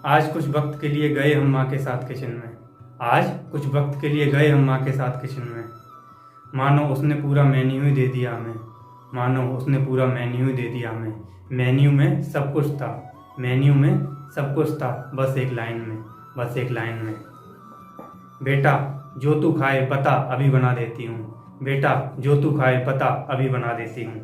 आज कुछ वक्त के लिए गए हम माँ के साथ किचन में। आज कुछ वक्त के लिए गए हम माँ के साथ किचन में। मानो उसने पूरा मेन्यू ही दे दिया हमें। मानो उसने पूरा मेन्यू ही दे दिया हमें। मेन्यू में सब कुछ था। मेन्यू में सब कुछ था, बस एक लाइन में, बस एक लाइन में। बेटा जो तू खाए बता, अभी बना देती हूँ। बेटा जो तू खाए बता, अभी बना देती हूँ।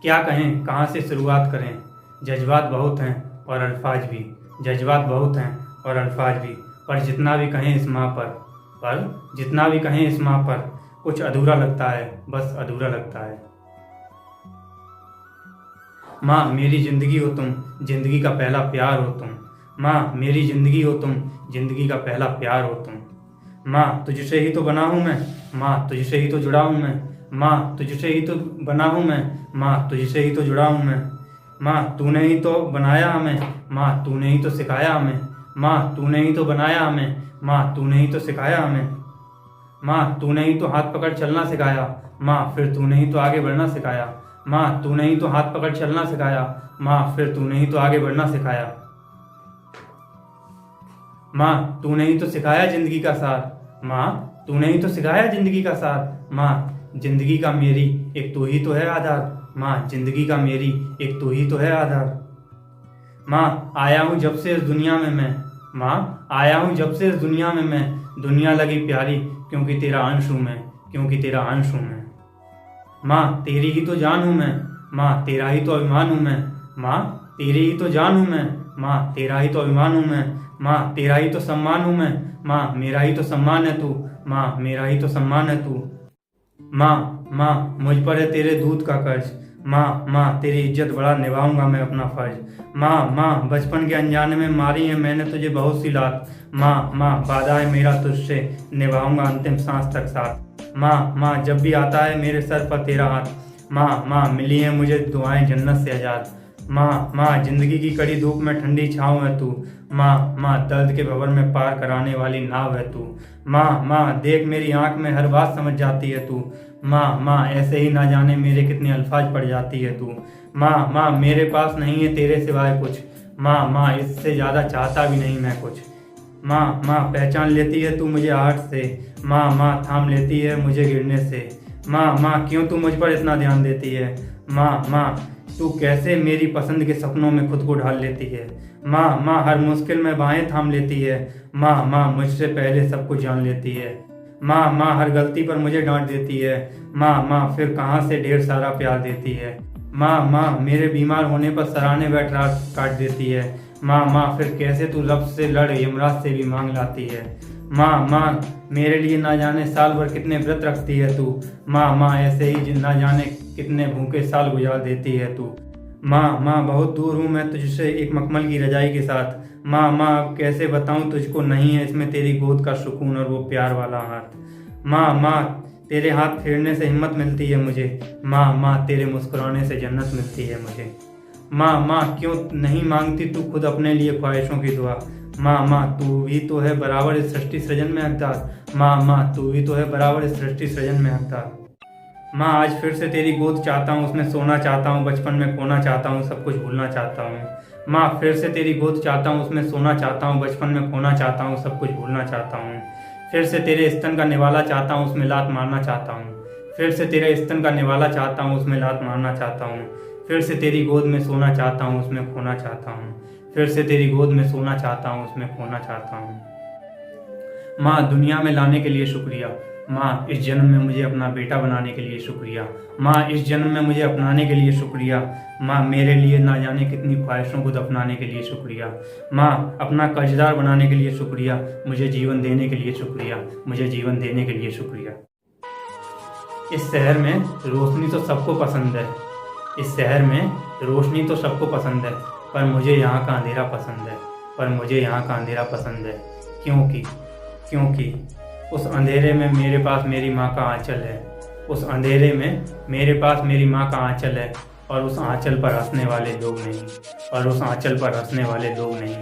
क्या कहें, कहाँ से शुरुआत करें। जज्बात बहुत हैं और अल्फाज भी, जज्बात बहुत हैं और अल्फाज भी। पर जितना भी कहें इस माँ पर जितना भी कहें इस माँ पर, कुछ अधूरा लगता है, बस अधूरा लगता है। माँ मेरी ज़िंदगी हो तुम, ज़िंदगी का पहला प्यार हो तुम। माँ मेरी ज़िंदगी हो तुम, ज़िंदगी का पहला प्यार हो तुम। माँ तुझसे ही तो बना हूँ मैं, माँ तुझसे ही तो जुड़ा हूँ मैं। माँ तुझसे ही तो बना हूँ मैं, माँ तुझसे ही तो जुड़ा हूँ मैं। माँ तूने ही तो बनाया हमें, माँ तूने ही तो सिखाया हमें। माँ तूने ही तो बनाया हमें, माँ तूने ही तो सिखाया हमें। माँ तूने ही तो हाथ पकड़ चलना सिखाया, माँ फिर तूने ही तो आगे बढ़ना सिखाया। माँ तूने ही तो हाथ पकड़ चलना सिखाया, माँ फिर तूने ही तो आगे बढ़ना सिखाया। माँ तूने ही तो सिखाया जिंदगी का सार, माँ तूने ही तो सिखाया जिंदगी का सार। माँ जिंदगी का मेरी एक तू ही तो है आधार, माँ जिंदगी का मेरी एक तू ही तो है आधार। माँ आया हूँ जब से इस दुनिया में मैं, माँ आया हूँ जब से इस दुनिया में मैं। दुनिया लगी प्यारी क्योंकि तेरा अंश हूँ मैं, क्योंकि तेरा अंश हूँ मैं। माँ तेरी ही तो जान हूँ मैं, माँ तेरा ही तो अभिमान हूँ मैं। माँ तेरी ही तो जान हूँ मैं, माँ तेरा ही तो अभिमान हूँ मैं। माँ तेरा ही तो सम्मान हूँ मैं, माँ मेरा ही तो सम्मान है तू। माँ मेरा ही तो सम्मान है तू। माँ मुझ पर है तेरे दूध का कर्ज। माँ तेरी इज्जत बड़ा निभाऊंगा मैं अपना फर्ज। माँ बचपन के अनजाने में मारी है मैंने तुझे बहुत सी लात। माँ वादा है मेरा तुझसे, निभाऊंगा अंतिम सांस तक साथ। माँ जब भी आता है मेरे सर पर तेरा हाथ। माँ मिली है मुझे दुआएं जन्नत से आजाद। माँ जिंदगी की कड़ी धूप में ठंडी छाँव है तू। माँ दर्द के भंवर में पार कराने वाली नाव है तू। माँ देख मेरी आंख में हर बात समझ जाती है तू। माँ ऐसे ही ना जाने मेरे कितने अल्फाज पड़ जाती है तू। माँ मेरे पास नहीं है तेरे सिवाय कुछ। माँ इससे ज़्यादा चाहता भी नहीं मैं कुछ। माँ पहचान लेती है तू मुझे आहट से। माँ थाम लेती है मुझे गिरने से। माँ क्यों तू मुझ पर इतना ध्यान देती है। माँ तू कैसे मेरी पसंद के सपनों में खुद को ढाल लेती है। माँ हर मुश्किल में बाहें थाम लेती है। माँ मुझसे पहले सब कुछ जान लेती है। माँ हर गलती पर मुझे डांट देती है। माँ फिर कहाँ से ढेर सारा प्यार देती है। माँ मेरे बीमार होने पर सराहने बैठ रात काट देती है। माँ फिर कैसे तू लफ्ज़ से लड़ यमराज से भी मांग लाती है। माँ मेरे लिए ना जाने साल भर कितने व्रत रखती है तू। माँ ऐसे ही ना जाने कितने भूखे साल गुजार देती है तू। माँ बहुत दूर हूँ मैं तुझसे एक मखमल की रजाई के साथ। माँ अब कैसे बताऊँ तुझको नहीं है इसमें तेरी गोद का सुकून और वो प्यार वाला हाथ। माँ तेरे हाथ फेरने से हिम्मत मिलती है मुझे। माँ तेरे मुस्कुराने से जन्नत मिलती है मुझे। माँ क्यों नहीं मांगती तू खुद अपने लिए ख्वाहिशों की दुआ। माँ तू भी तो है बराबर इस सृष्टि सृजन में हकदार। माँ तू भी तो है बराबर इस सृष्टि सृजन में हकदार। माँ आज फिर से तेरी गोद चाहता हूँ, उसमें सोना चाहता हूँ, बचपन में खोना चाहता हूँ, सब कुछ भूलना चाहता हूँ। माँ फिर से तेरी गोद चाहता हूँ, उसमें सोना चाहता हूँ, बचपन में खोना चाहता हूँ, सब कुछ भूलना चाहता हूँ। फिर से तेरे स्तन का निवाला चाहता हूँ, उसमें लात मारना चाहता हूँ। फिर से तेरे स्तन का निवाला चाहता हूँ, उसमें लात मारना चाहता हूँ। फिर से तेरी गोद में सोना चाहता हूँ, उसमें खोना चाहता हूँ। फिर से तेरी गोद में सोना चाहता हूँ, उसमें खोना चाहता हूँ। माँ दुनिया में लाने के लिए शुक्रिया। माँ इस जन्म में मुझे अपना बेटा बनाने के लिए शुक्रिया। माँ इस जन्म में मुझे अपनाने के लिए शुक्रिया। माँ मेरे लिए ना जाने कितनी ख्वाहिशों को दफनाने के लिए शुक्रिया। माँ अपना कर्जदार बनाने के लिए शुक्रिया। मुझे जीवन देने के लिए शुक्रिया, मुझे जीवन देने के लिए शुक्रिया। इस शहर में रोशनी तो सबको पसंद है, इस शहर में रोशनी तो सबको पसंद है, पर मुझे यहाँ का अंधेरा पसंद है, पर मुझे यहाँ का अंधेरा पसंद है। क्योंकि उस अंधेरे में मेरे पास मेरी माँ का आंचल है। उस अंधेरे में मेरे पास मेरी माँ का आंचल है, और उस आंचल पर हंसने वाले लोग नहीं, और उस आंचल पर हंसने वाले लोग नहीं।